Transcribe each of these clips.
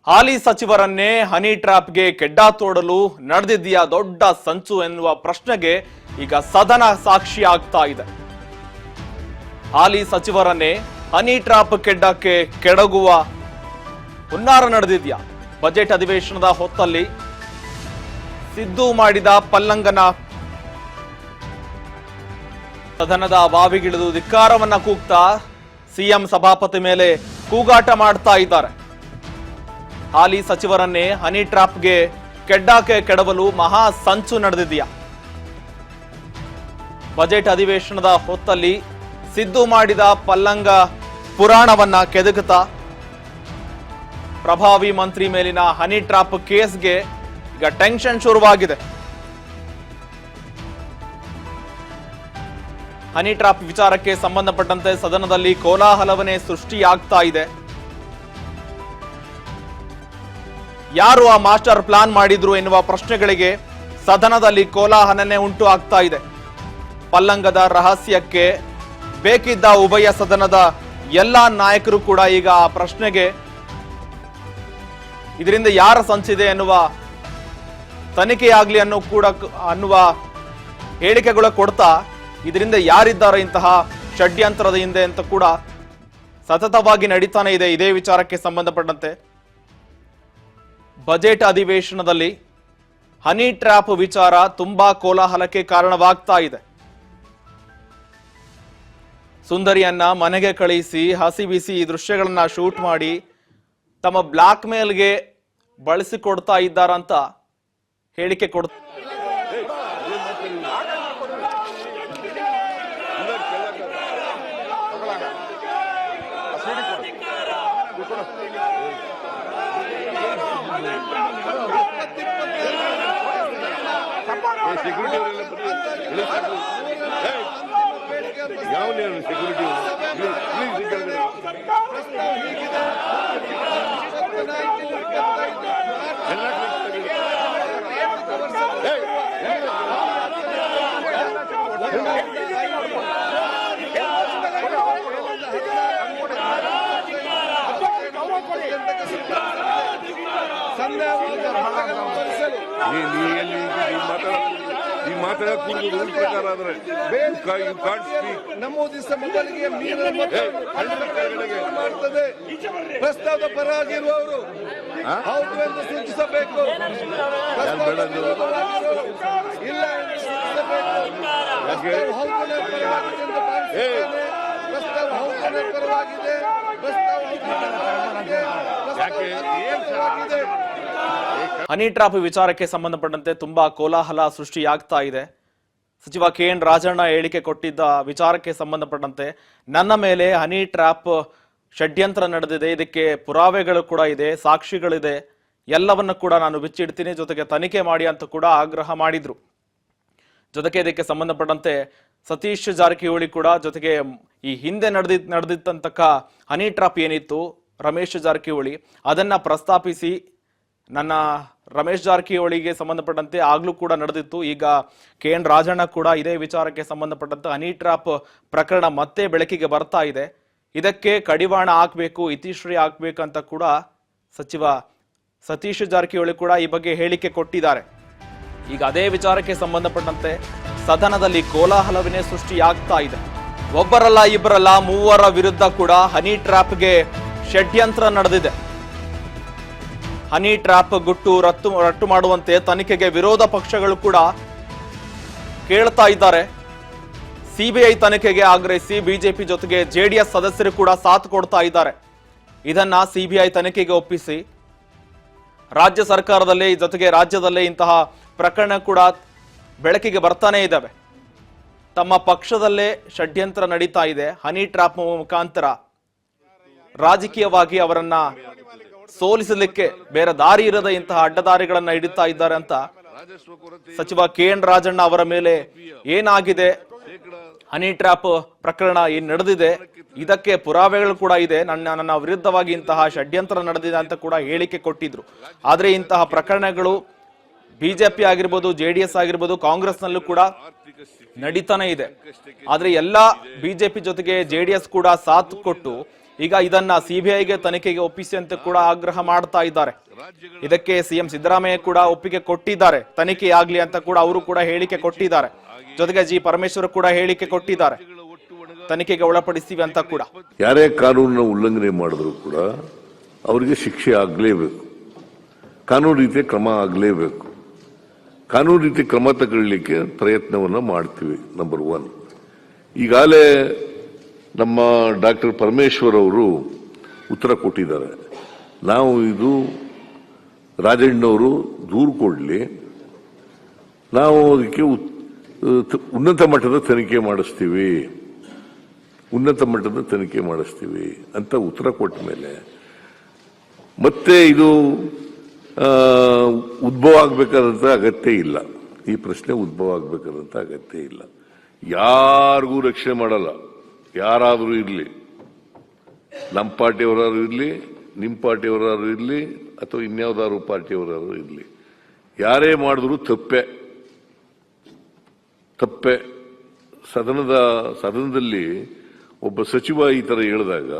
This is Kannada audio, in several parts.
ಹಾಲಿ ಸಚಿವರನ್ನೇ ಹನಿ ಟ್ರ್ಯಾಪ್ಗೆ ಕೆಡ್ಡ ತೋಡಲು ನಡೆದಿದೆಯಾ ದೊಡ್ಡ ಸಂಚು ಎನ್ನುವ ಪ್ರಶ್ನೆಗೆ ಈಗ ಸದನ ಸಾಕ್ಷಿ ಆಗ್ತಾ ಇದೆ. ಹಾಲಿ ಸಚಿವರನ್ನೇ ಹನಿ ಟ್ರ್ಯಾಪ್ ಕೆಡ್ಡಕ್ಕೆ ಕೆಡಗುವ ಹುನ್ನಾರ ನಡೆದಿದೆಯಾ? ಬಜೆಟ್ ಅಧಿವೇಶನದ ಹೊತ್ತಲ್ಲಿ ಸಿದ್ದು ಮಾಡಿದ ಪಲ್ಲಂಗನ ಸದನದ ಬಾವಿಗಿಳಿದು ಧಿಕ್ಕಾರವನ್ನ ಕೂಗ್ತಾ ಸಿಎಂ ಸಭಾಪತಿ ಮೇಲೆ ಕೂಗಾಟ ಮಾಡ್ತಾ ಇದ್ದಾರೆ. ಹಾಲಿ ಸಚಿವರನ್ನೇ ಹನಿ ಟ್ರ್ಯಾಪ್ಗೆ ಕೆಡ್ಡಕ್ಕೆ ಕೆಡವಲು ಮಹಾ ಸಂಚು ನಡೆದಿದೆಯಾ? ಬಜೆಟ್ ಅಧಿವೇಶನದ ಹೊತ್ತಲ್ಲಿ ಸಿದ್ದು ಮಾಡಿದ ಪಲ್ಲಂಗ ಪುರಾಣವನ್ನ ಕೆದಕುತ್ತಾ ಪ್ರಭಾವಿ ಮಂತ್ರಿ ಮೇಲಿನ ಹನಿ ಟ್ರ್ಯಾಪ್ ಕೇಸ್ಗೆ ಈಗ ಟೆನ್ಷನ್ ಶುರುವಾಗಿದೆ. ಹನಿ ಟ್ರ್ಯಾಪ್ ವಿಚಾರಕ್ಕೆ ಸಂಬಂಧಪಟ್ಟಂತೆ ಸದನದಲ್ಲಿ ಕೋಲಾಹಲವನ್ನೇ ಸೃಷ್ಟಿಯಾಗ್ತಾ ಇದೆ. ಯಾರು ಆ ಮಾಸ್ಟರ್ ಪ್ಲಾನ್ ಮಾಡಿದ್ರು ಎನ್ನುವ ಪ್ರಶ್ನೆಗಳಿಗೆ ಸದನದಲ್ಲಿ ಕೋಲಾಹಲನೇ ಉಂಟು ಆಗ್ತಾ ಇದೆ. ಪಲ್ಲಂಗದ ರಹಸ್ಯಕ್ಕೆ ಬೇಕಿದ್ದ ಉಭಯ ಸದನದ ಎಲ್ಲಾ ನಾಯಕರು ಕೂಡ ಈಗ ಆ ಪ್ರಶ್ನೆಗೆ ಇದರಿಂದ ಯಾರ ಸಂಚಿದೆ ಎನ್ನುವ ತನಿಖೆಯಾಗ್ಲಿ ಅನ್ನುವ ಹೇಳಿಕೆಗಳ ಕೊಡ್ತಾ ಇದರಿಂದ ಯಾರಿದ್ದಾರೆ ಇಂತಹ ಷಡ್ಯಂತ್ರದ ಹಿಂದೆ ಅಂತ ಕೂಡ ಸತತವಾಗಿ ನಡೀತಾನೆ ಇದೆ. ಇದೇ ವಿಚಾರಕ್ಕೆ ಸಂಬಂಧಪಟ್ಟಂತೆ ಬಜೆಟ್ ಅಧಿವೇಶನದಲ್ಲಿ ಹನಿ ಟ್ರ್ಯಾಪ್ ವಿಚಾರ ತುಂಬಾ ಕೋಲಾಹಲಕ್ಕೆ ಕಾರಣವಾಗ್ತಾ ಇದೆ. ಸುಂದರಿಯನ್ನ ಮನೆಗೆ ಕಳುಹಿಸಿ ಹಸಿ ಬಿಸಿ ಈ ದೃಶ್ಯಗಳನ್ನ ಶೂಟ್ ಮಾಡಿ ತಮ್ಮ ಬ್ಲಾಕ್ ಮೇಲ್ಗೆ ಬಳಸಿಕೊಡ್ತಾ ಇದ್ದಾರಂತ ಹೇಳಿಕೆ ಕೊಡ್ತಾ ನಮೂದಿಸಿದ ಮೊದಲಿಗೆ ಮಾಡ್ತದೆ. ಪ್ರಸ್ತಾವದ ಪರವಾಗಿರುವವರು ಹೌದು ಎಂದು ಸೂಚಿಸಬೇಕು. ಇಲ್ಲ ಪ್ರಸ್ತಾವ ಹೌದನೇ ಪರವಾಗಿದೆ. ಹನಿ ಟ್ರ್ಯಾಪ್ ವಿಚಾರಕ್ಕೆ ಸಂಬಂಧಪಟ್ಟಂತೆ ತುಂಬಾ ಕೋಲಾಹಲ ಸೃಷ್ಟಿಯಾಗ್ತಾ ಇದೆ. ಸಚಿವ KN ರಾಜಣ್ಣ ಹೇಳಿಕೆ ಕೊಟ್ಟಿದ್ದ ವಿಚಾರಕ್ಕೆ ಸಂಬಂಧಪಟ್ಟಂತೆ ನನ್ನ ಮೇಲೆ ಹನಿ ಟ್ರ್ಯಾಪ್ ಷಡ್ಯಂತ್ರ ನಡೆದಿದೆ, ಇದಕ್ಕೆ ಪುರಾವೆಗಳು ಕೂಡ ಇದೆ, ಸಾಕ್ಷಿಗಳಿದೆ, ಎಲ್ಲವನ್ನ ಕೂಡ ನಾನು ಬಿಚ್ಚಿಡ್ತೀನಿ, ಜೊತೆಗೆ ತನಿಖೆ ಮಾಡಿ ಅಂತ ಕೂಡ ಆಗ್ರಹ ಮಾಡಿದ್ರು. ಜೊತೆಗೆ ಇದಕ್ಕೆ ಸಂಬಂಧಪಟ್ಟಂತೆ ಸತೀಶ್ ಜಾರಕಿಹೊಳಿ ಕೂಡ ಜೊತೆಗೆ ಈ ಹಿಂದೆ ನಡೆದಿದ್ದಂತಕ್ಕ ಹನಿ ಟ್ರ್ಯಾಪ್ ಏನಿತ್ತು ರಮೇಶ್ ಜಾರಕಿಹೊಳಿ ಅದನ್ನ ಪ್ರಸ್ತಾಪಿಸಿ ನನ್ನ ರಮೇಶ್ ಜಾರಕಿಹೊಳಿಗೆ ಸಂಬಂಧಪಟ್ಟಂತೆ ಆಗ್ಲೂ ಕೂಡ ನಡೆದಿತ್ತು. ಈಗ KN ರಾಜಣ್ಣ ಕೂಡ ಇದೇ ವಿಚಾರಕ್ಕೆ ಸಂಬಂಧಪಟ್ಟಂತೆ ಹನಿ ಟ್ರ್ಯಾಪ್ ಪ್ರಕರಣ ಮತ್ತೆ ಬೆಳಕಿಗೆ ಬರ್ತಾ ಇದೆ. ಇದಕ್ಕೆ ಕಡಿವಾಣ ಹಾಕಬೇಕು, ಇತಿಶ್ರೀ ಹಾಕ್ಬೇಕಂತ ಕೂಡ ಸಚಿವ ಸತೀಶ್ ಜಾರಕಿಹೊಳಿ ಕೂಡ ಈ ಬಗ್ಗೆ ಹೇಳಿಕೆ ಕೊಟ್ಟಿದ್ದಾರೆ. ಈಗ ಅದೇ ವಿಚಾರಕ್ಕೆ ಸಂಬಂಧಪಟ್ಟಂತೆ ಸದನದಲ್ಲಿ ಕೋಲಾಹಲವನ್ನೇ ಸೃಷ್ಟಿಯಾಗ್ತಾ ಇದೆ. ಒಬ್ಬರಲ್ಲ ಇಬ್ಬರಲ್ಲ ಮೂವರ ವಿರುದ್ಧ ಕೂಡ ಹನಿ ಟ್ರ್ಯಾಪ್ಗೆ ಷಡ್ಯಂತ್ರ ನಡೆದಿದೆ. ಹನಿ ಟ್ರ್ಯಾಪ್ ಗುಟ್ಟು ರಟ್ಟು ಮಾಡುವಂತೆ ತನಿಖೆಗೆ ವಿರೋಧ ಪಕ್ಷಗಳು ಕೂಡ ಕೇಳ್ತಾ ಇದ್ದಾರೆ. ಸಿಬಿಐ ತನಿಖೆಗೆ ಆಗ್ರಹಿಸಿ ಬಿಜೆಪಿ ಜೊತೆಗೆ JDS ಸದಸ್ಯರು ಕೂಡ ಸಾಥ್ ಕೊಡ್ತಾ ಇದ್ದಾರೆ. ಇದನ್ನ ಸಿಬಿಐ ತನಿಖೆಗೆ ಒಪ್ಪಿಸಿ ರಾಜ್ಯ ಸರ್ಕಾರದಲ್ಲೇ ಜೊತೆಗೆ ರಾಜ್ಯದಲ್ಲೇ ಇಂತಹ ಪ್ರಕರಣ ಕೂಡ ಬೆಳಕಿಗೆ ಬರ್ತಾನೆ ಇದ್ದಾವೆ. ತಮ್ಮ ಪಕ್ಷದಲ್ಲೇ ಷಡ್ಯಂತ್ರ ನಡೀತಾ ಇದೆ. ಹನಿ ಟ್ರ್ಯಾಪ್ ಮುಖಾಂತರ ರಾಜಕೀಯವಾಗಿ ಅವರನ್ನ ಸೋಲಿಸಲಿಕ್ಕೆ ಬೇರೆ ದಾರಿ ಇರದ ಇಂತಹ ಅಡ್ಡದಾರಿಗಳನ್ನ ಹಿಡಿತಾ ಇದ್ದಾರೆ ಅಂತ ಸಚಿವ KN ರಾಜಣ್ಣ ಅವರ ಮೇಲೆ ಏನಾಗಿದೆ, ಹನಿ ಟ್ರ್ಯಾಪ್ ಪ್ರಕರಣ ಏನ್ ನಡೆದಿದೆ, ಇದಕ್ಕೆ ಪುರಾವೆಗಳು ಕೂಡ ಇದೆ, ನನ್ನ ವಿರುದ್ಧವಾಗಿ ಇಂತಹ ಷಡ್ಯಂತ್ರ ನಡೆದಿದೆ ಅಂತ ಕೂಡ ಹೇಳಿಕೆ ಕೊಟ್ಟಿದ್ರು. ಆದ್ರೆ ಇಂತಹ ಪ್ರಕರಣಗಳು ಬಿಜೆಪಿ ಆಗಿರ್ಬೋದು, JDS ಆಗಿರ್ಬೋದು, ಕಾಂಗ್ರೆಸ್ನಲ್ಲೂ ಕೂಡ ನಡೀತಾನೆ ಇದೆ. ಆದ್ರೆ ಎಲ್ಲಾ ಬಿಜೆಪಿ ಜೊತೆಗೆ JDS ಕೂಡ ಸಾಥ್ ಕೊಟ್ಟು ಈಗ ಇದನ್ನ ಸಿಬಿಐಗೆ ತನಿಖೆಗೆ ಒಪ್ಪಿಸಿ ಅಂತ ಕೂಡ ಆಗ್ರಹ ಮಾಡ್ತಾ ಇದ್ದಾರೆ. ಇದಕ್ಕೆ ಸಿಎಂ ಸಿದ್ದರಾಮಯ್ಯ ಕೂಡ ಒಪ್ಪಿಗೆ ಕೊಟ್ಟಿದ್ದಾರೆ, ತನಿಖೆ ಆಗ್ಲಿ ಅಂತ ಕೂಡ ಅವರು ಕೂಡ ಹೇಳಿಕೆ ಕೊಟ್ಟಿದ್ದಾರೆ. ಜೊತೆಗೆ ಜಿ ಪರಮೇಶ್ವರ್ ಕೂಡ ಹೇಳಿಕೆ ಕೊಟ್ಟಿದ್ದಾರೆ, ತನಿಖೆಗೆ ಒಳಪಡಿಸ್ತೀವಿ ಅಂತ ಕೂಡ. ಯಾರೇ ಕಾನೂನನ್ನ ಉಲ್ಲಂಘನೆ ಮಾಡಿದ್ರು ಕೂಡ ಅವರಿಗೆ ಶಿಕ್ಷೆ ಆಗಲೇಬೇಕು, ಕಾನೂನು ರೀತಿಯ ಕ್ರಮ ಆಗಲೇಬೇಕು. ಕಾನೂನು ರೀತಿ ಕ್ರಮ ತಗೊಳ್ಳಿಕ್ಕೆ ಪ್ರಯತ್ನವನ್ನ ಮಾಡ್ತೀವಿ. ನಂಬರ್ 1. ಈಗಾಗಲೇ ನಮ್ಮ ಡಾಕ್ಟರ್ ಪರಮೇಶ್ವರ್ ಅವರು ಉತ್ತರ ಕೊಟ್ಟಿದ್ದಾರೆ. ನಾವು ಇದು ರಾಜಣ್ಣವರು ದೂರು ಕೊಡಲಿ, ನಾವು ಅದಕ್ಕೆ ಉನ್ನತ ಮಟ್ಟದ ತನಿಖೆ ಮಾಡಿಸ್ತೀವಿ ಅಂತ ಉತ್ತರ ಕೊಟ್ಟ ಮೇಲೆ ಮತ್ತೆ ಇದು ಉದ್ಭವ ಆಗಬೇಕಾದಂತ ಅಗತ್ಯ ಇಲ್ಲ. ಈ ಪ್ರಶ್ನೆ ಉದ್ಭವ ಆಗಬೇಕಾದಂತ ಅಗತ್ಯ ಇಲ್ಲ. ಯಾರಿಗೂ ರಕ್ಷಣೆ ಮಾಡಲ್ಲ. ಯಾರಾದರೂ ಇರಲಿ, ನಮ್ಮ ಪಾರ್ಟಿಯವರಾದ್ರು ಇರಲಿ, ನಿಮ್ಮ ಪಾರ್ಟಿಯವರಾದ್ರು ಇರಲಿ, ಅಥವಾ ಇನ್ಯಾವುದಾದ್ರು ಪಾರ್ಟಿಯವರಾದ್ರು ಇರಲಿ, ಯಾರೇ ಮಾಡಿದ್ರು ತಪ್ಪೆ. ಸದನದಲ್ಲಿ ಒಬ್ಬ ಸಚಿವ ಈ ತರ ಹೇಳಿದಾಗ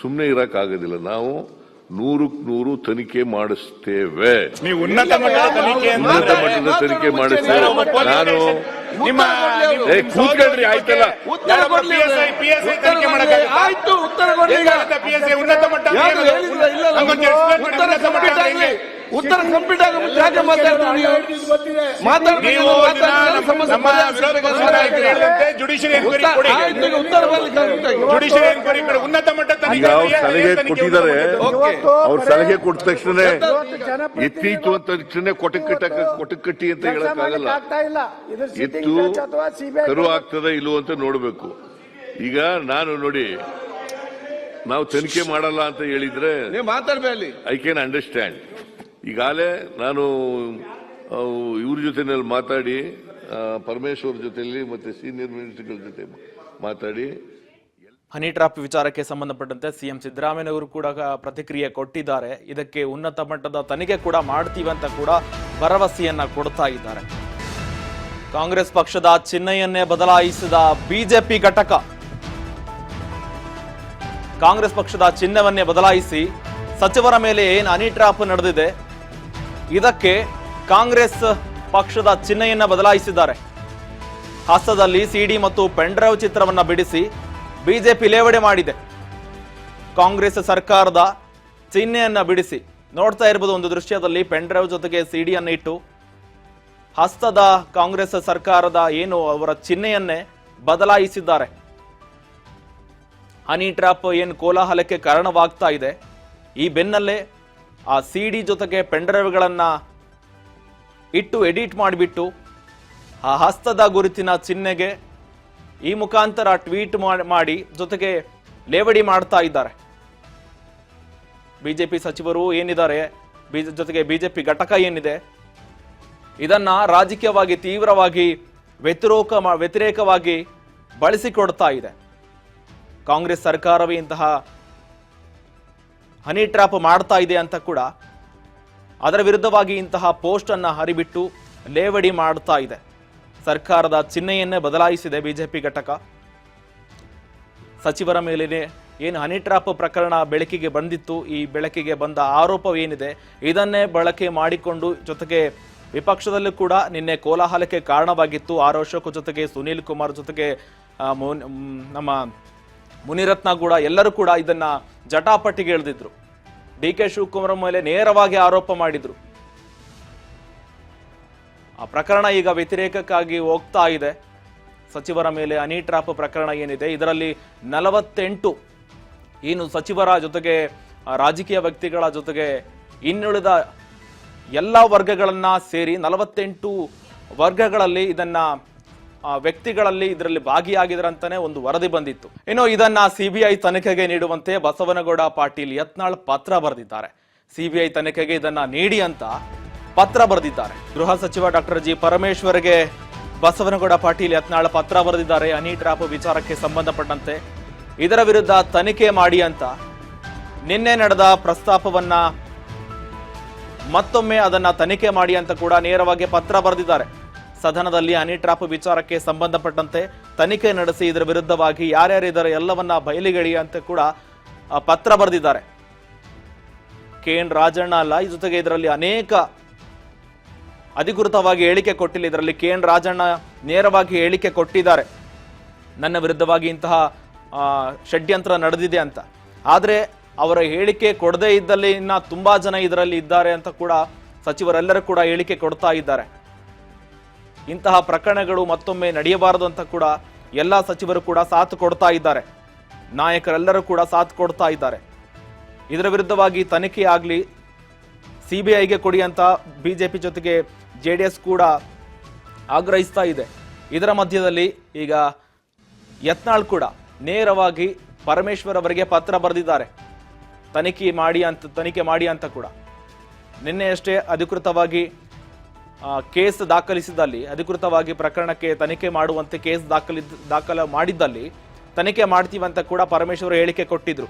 ಸುಮ್ಮನೆ ಇರಕ್ಕಾಗೋದಿಲ್ಲ. ನಾವು 100% ತನಿಖೆ ಮಾಡಿಸ್ತೇವೆ. ನೀವು ಉನ್ನತ ಮಟ್ಟದ ತನಿಖೆ ಮಾಡಿಸ್ತೇವೆ. ನಾನು ಕೂತ್ಕೊಳ್ರಿ, ಆಯ್ತಲ್ಲ. ಆಯ್ತು, ಉತ್ತರ ಕೊಡಿ. ಉತ್ತರ ಕಂಪ್ಲೀಟ್ ಆಗ ಯಾಕೆ ಮಾತಾಡ್ತೀರಿ? ಸಲಹೆ ಕೊಟ್ಟಿದ್ದಾರೆ. ಅವ್ರ ಸಲಹೆ ಕೊಟ್ಟ ತಕ್ಷಣ ಎತ್ತೀತು ಅಂತ ತಕ್ಷಣ ಕೊಟಕಟ್ಟಿ ಅಂತ ಹೇಳಕ್ಕಾಗಲ್ಲ. ಎತ್ತು ಕರು ಆಗ್ತದ ಇಲ್ಲೋ ಅಂತ ನೋಡ್ಬೇಕು. ಈಗ ನಾನು ನೋಡಿ, ನಾವು ತನಿಖೆ ಮಾಡಲ್ಲ ಅಂತ ಹೇಳಿದ್ರೆ ಮಾತಾಡ್ಬೇಡಿ. I can understand. ಈಗಾಗಲೇ ನಾನು ಇವ್ರ ಜೊತೆನಲ್ಲಿ ಮಾತಾಡಿ, ಪರಮೇಶ್ವರ್ ಜೊತೆಯಲ್ಲಿ ಮತ್ತೆ ಸೀನಿಯರ್ ಮಿನಿಸ್ಟರ್ಗಳ ಜೊತೆ ಮಾತಾಡಿ, ಹನಿ ಟ್ರಾಪ್ ವಿಚಾರಕ್ಕೆ ಸಂಬಂಧಪಟ್ಟಂತೆ ಸಿಎಂ ಸಿದ್ದರಾಮಯ್ಯನವರು ಕೂಡ ಪ್ರತಿಕ್ರಿಯೆ ಕೊಟ್ಟಿದ್ದಾರೆ. ಇದಕ್ಕೆ ಉನ್ನತ ಮಟ್ಟದ ತನಿಖೆ ಕೂಡ ಮಾಡ್ತೀವಿ ಅಂತ ಕೂಡ ಭರವಸೆಯನ್ನ ಕೊಡ್ತಾ ಇದ್ದಾರೆ. ಕಾಂಗ್ರೆಸ್ ಪಕ್ಷದ ಚಿಹ್ನೆಯನ್ನೇ ಬದಲಾಯಿಸಿದ ಬಿಜೆಪಿ ಘಟಕ. ಕಾಂಗ್ರೆಸ್ ಪಕ್ಷದ ಚಿಹ್ನೆವನ್ನೇ ಬದಲಾಯಿಸಿ ಸಚಿವರ ಮೇಲೆ ಏನು ಹನಿ ಟ್ರಾಪ್ ನಡೆದಿದೆ, ಇದಕ್ಕೆ ಕಾಂಗ್ರೆಸ್ ಪಕ್ಷದ ಚಿಹ್ನೆಯನ್ನ ಬದಲಾಯಿಸಿದ್ದಾರೆ. ಹಸ್ತದಲ್ಲಿ ಸಿಡಿ ಮತ್ತು ಪೆನ್ಡ್ರೈವ್ ಚಿತ್ರವನ್ನ ಬಿಡಿಸಿ ಬಿಜೆಪಿ ಲೇವಡಿ ಮಾಡಿದೆ. ಕಾಂಗ್ರೆಸ್ ಸರ್ಕಾರದ ಚಿಹ್ನೆಯನ್ನ ಬಿಡಿಸಿ ನೋಡ್ತಾ ಇರಬಹುದು. ಒಂದು ದೃಶ್ಯದಲ್ಲಿ ಪೆನ್ಡ್ರೈವ್ ಜೊತೆಗೆ ಸಿಡಿಯನ್ನು ಇಟ್ಟು ಹಸ್ತದ ಕಾಂಗ್ರೆಸ್ ಸರ್ಕಾರದ ಏನು ಅವರ ಚಿಹ್ನೆಯನ್ನೇ ಬದಲಾಯಿಸಿದ್ದಾರೆ. ಹನಿ ಟ್ರಾಪ್ ಏನು ಕೋಲಾಹಲಕ್ಕೆ ಕಾರಣವಾಗ್ತಾ ಇದೆ, ಈ ಬೆನ್ನಲ್ಲೇ ಆ ಸಿಡಿ ಜೊತೆಗೆ ಪೆನ್ಡ್ರೈವ್ಗಳನ್ನ ಇಟ್ಟು ಎಡಿಟ್ ಮಾಡಿಬಿಟ್ಟು ಆ ಹಸ್ತದ ಗುರುತಿನ ಚಿಹ್ನೆಗೆ ಈ ಮುಖಾಂತರ ಟ್ವೀಟ್ ಮಾಡಿ ಜೊತೆಗೆ ಲೇವಡಿ ಮಾಡ್ತಾ ಇದ್ದಾರೆ. ಬಿಜೆಪಿ ಸಚಿವರು ಏನಿದ್ದಾರೆ, ಜೊತೆಗೆ ಬಿಜೆಪಿ ಘಟಕ ಏನಿದೆ, ಇದನ್ನ ರಾಜಕೀಯವಾಗಿ ತೀವ್ರವಾಗಿ ವ್ಯತಿರೇಕವಾಗಿ ಬಳಸಿಕೊಡ್ತಾ ಇದೆ. ಕಾಂಗ್ರೆಸ್ ಸರ್ಕಾರವೇ ಇಂತಹ ಹನಿ ಟ್ರಾಪ್ ಮಾಡ್ತಾ ಇದೆ ಅಂತ ಕೂಡ ಅದರ ವಿರುದ್ಧವಾಗಿ ಇಂತಹ ಪೋಸ್ಟ್ ಅನ್ನ ಹರಿಬಿಟ್ಟು ಲೇವಡಿ ಮಾಡ್ತಾ ಇದೆ. ಸರ್ಕಾರದ ಚಿಹ್ನೆಯನ್ನೇ ಬದಲಾಯಿಸಿದೆ ಬಿಜೆಪಿ ಘಟಕ. ಸಚಿವರ ಮೇಲೇನೆ ಏನು ಹನಿ ಟ್ರಾಪ್ ಪ್ರಕರಣ ಬೆಳಕಿಗೆ ಬಂದಿತ್ತು, ಈ ಬೆಳಕಿಗೆ ಬಂದ ಆರೋಪವೇನಿದೆ ಇದನ್ನೇ ಬಳಕೆ ಮಾಡಿಕೊಂಡು ಜೊತೆಗೆ ವಿಪಕ್ಷದಲ್ಲೂ ಕೂಡ ನಿನ್ನೆ ಕೋಲಾಹಲಕ್ಕೆ ಕಾರಣವಾಗಿತ್ತು. ಆರ್ ಅಶೋಕ್ ಜೊತೆಗೆ ಸುನೀಲ್ ಕುಮಾರ್ ಜೊತೆಗೆ ನಮ್ಮ ಮುನಿರತ್ನ ಕೂಡ ಎಲ್ಲರೂ ಕೂಡ ಇದನ್ನ ಜಟಾಪಟಿಗೆ ಎಳೆದಿದ್ರು. ಡಿ ಕೆ ಶಿವಕುಮಾರ್ ಮೇಲೆ ನೇರವಾಗಿ ಆರೋಪ ಮಾಡಿದ್ರು. ಆ ಪ್ರಕರಣ ಈಗ ವ್ಯತಿರೇಕಕ್ಕಾಗಿ ಹೋಗ್ತಾ ಇದೆ. ಸಚಿವರ ಮೇಲೆ ಹನಿ ಟ್ರಾಪ್ ಪ್ರಕರಣ ಏನಿದೆ, ಇದರಲ್ಲಿ 48 ಏನು ಸಚಿವರ ಜೊತೆಗೆ ರಾಜಕೀಯ ವ್ಯಕ್ತಿಗಳ ಜೊತೆಗೆ ಇನ್ನುಳಿದ ಎಲ್ಲ ವರ್ಗಗಳನ್ನ ಸೇರಿ 48 ವರ್ಗಗಳಲ್ಲಿ ಇದನ್ನ ವ್ಯಕ್ತಿಗಳಲ್ಲಿ ಇದರಲ್ಲಿ ಭಾಗಿಯಾಗಿದ್ರಂತಾನೆ ಒಂದು ವರದಿ ಬಂದಿತ್ತು. ಇನ್ನು ಇದನ್ನ ಸಿಬಿಐ ತನಿಖೆಗೆ ನೀಡುವಂತೆ ಬಸವನಗೌಡ ಪಾಟೀಲ್ ಯತ್ನಾಳ್ ಪತ್ರ ಬರೆದಿದ್ದಾರೆ. ಸಿಬಿಐ ತನಿಖೆಗೆ ಇದನ್ನ ನೀಡಿ ಅಂತ ಪತ್ರ ಬರೆದಿದ್ದಾರೆ. ಗೃಹ ಸಚಿವ ಡಾಕ್ಟರ್ ಜಿ ಪರಮೇಶ್ವರ್ಗೆ ಬಸವನಗೌಡ ಪಾಟೀಲ್ ಯತ್ನಾಳ್ ಪತ್ರ ಬರೆದಿದ್ದಾರೆ. ಹನಿ ಟ್ರಾಪ್ ವಿಚಾರಕ್ಕೆ ಸಂಬಂಧಪಟ್ಟಂತೆ ಇದರ ವಿರುದ್ಧ ತನಿಖೆ ಮಾಡಿ ಅಂತ ನಿನ್ನೆ ನಡೆದ ಪ್ರಸ್ತಾಪವನ್ನ ಮತ್ತೊಮ್ಮೆ ಅದನ್ನ ತನಿಖೆ ಮಾಡಿ ಅಂತ ಕೂಡ ನೇರವಾಗಿ ಪತ್ರ ಬರೆದಿದ್ದಾರೆ. ಸದನದಲ್ಲಿ ಹನಿ ಟ್ರಾಪ್ ವಿಚಾರಕ್ಕೆ ಸಂಬಂಧಪಟ್ಟಂತೆ ತನಿಖೆ ನಡೆಸಿ ಇದರ ವಿರುದ್ಧವಾಗಿ ಯಾರ್ಯಾರಿದ್ದಾರೆ ಎಲ್ಲವನ್ನ ಬಯಲಿಗೆಳಿ ಅಂತ ಕೂಡ ಪತ್ರ ಬರೆದಿದ್ದಾರೆ. KN ರಾಜಣ್ಣ ಅಲ್ಲ, ಈ ಜೊತೆಗೆ ಇದರಲ್ಲಿ ಅನೇಕ ಅಧಿಕೃತವಾಗಿ ಹೇಳಿಕೆ ಕೊಟ್ಟಿಲ್ಲ. ಇದರಲ್ಲಿ KN ರಾಜಣ್ಣ ನೇರವಾಗಿ ಹೇಳಿಕೆ ಕೊಟ್ಟಿದ್ದಾರೆ, ನನ್ನ ವಿರುದ್ಧವಾಗಿ ಇಂತಹ ಷಡ್ಯಂತ್ರ ನಡೆದಿದೆ ಅಂತ. ಆದರೆ ಅವರ ಹೇಳಿಕೆ ಕೊಡದೇ ಇದ್ದಲ್ಲಿ ಇನ್ನ ತುಂಬಾ ಜನ ಇದರಲ್ಲಿ ಇದ್ದಾರೆ ಅಂತ ಕೂಡ ಸಚಿವರೆಲ್ಲರೂ ಕೂಡ ಹೇಳಿಕೆ ಕೊಡ್ತಾ ಇದ್ದಾರೆ. ಇಂತಹ ಪ್ರಕರಣಗಳು ಮತ್ತೊಮ್ಮೆ ನಡೆಯಬಾರದು ಅಂತ ಕೂಡ ಎಲ್ಲ ಸಚಿವರು ಕೂಡ ಸಾಥ್ ಕೊಡ್ತಾ ಇದ್ದಾರೆ, ನಾಯಕರೆಲ್ಲರೂ ಕೂಡ ಸಾಥ್ ಕೊಡ್ತಾ ಇದ್ದಾರೆ. ಇದರ ವಿರುದ್ಧವಾಗಿ ತನಿಖೆ ಆಗಲಿ, CBIಗೆ ಕೊಡಿ ಅಂತ ಬಿಜೆಪಿ ಜೊತೆಗೆ JDS ಕೂಡ ಆಗ್ರಹಿಸ್ತಾ ಇದೆ. ಇದರ ಮಧ್ಯದಲ್ಲಿ ಈಗ ಯತ್ನಾಳ್ ಕೂಡ ನೇರವಾಗಿ ಪರಮೇಶ್ವರ್ ಅವರಿಗೆ ಪತ್ರ ಬರೆದಿದ್ದಾರೆ, ತನಿಖೆ ಮಾಡಿ ಅಂತ ಕೂಡ. ನಿನ್ನೆಯಷ್ಟೇ ಅಧಿಕೃತವಾಗಿ ಕೇಸ್ ದಾಖಲಿಸಿದಲ್ಲಿ, ಅಧಿಕೃತವಾಗಿ ಪ್ರಕರಣಕ್ಕೆ ತನಿಖೆ ಮಾಡುವಂತೆ ಕೇಸ್ ದಾಖಲು ಮಾಡಿದ್ದಲ್ಲಿ ತನಿಖೆ ಮಾಡ್ತೀವಂತ ಕೂಡ ಪರಮೇಶ್ವರ್ ಹೇಳಿಕೆ ಕೊಟ್ಟಿದ್ರು.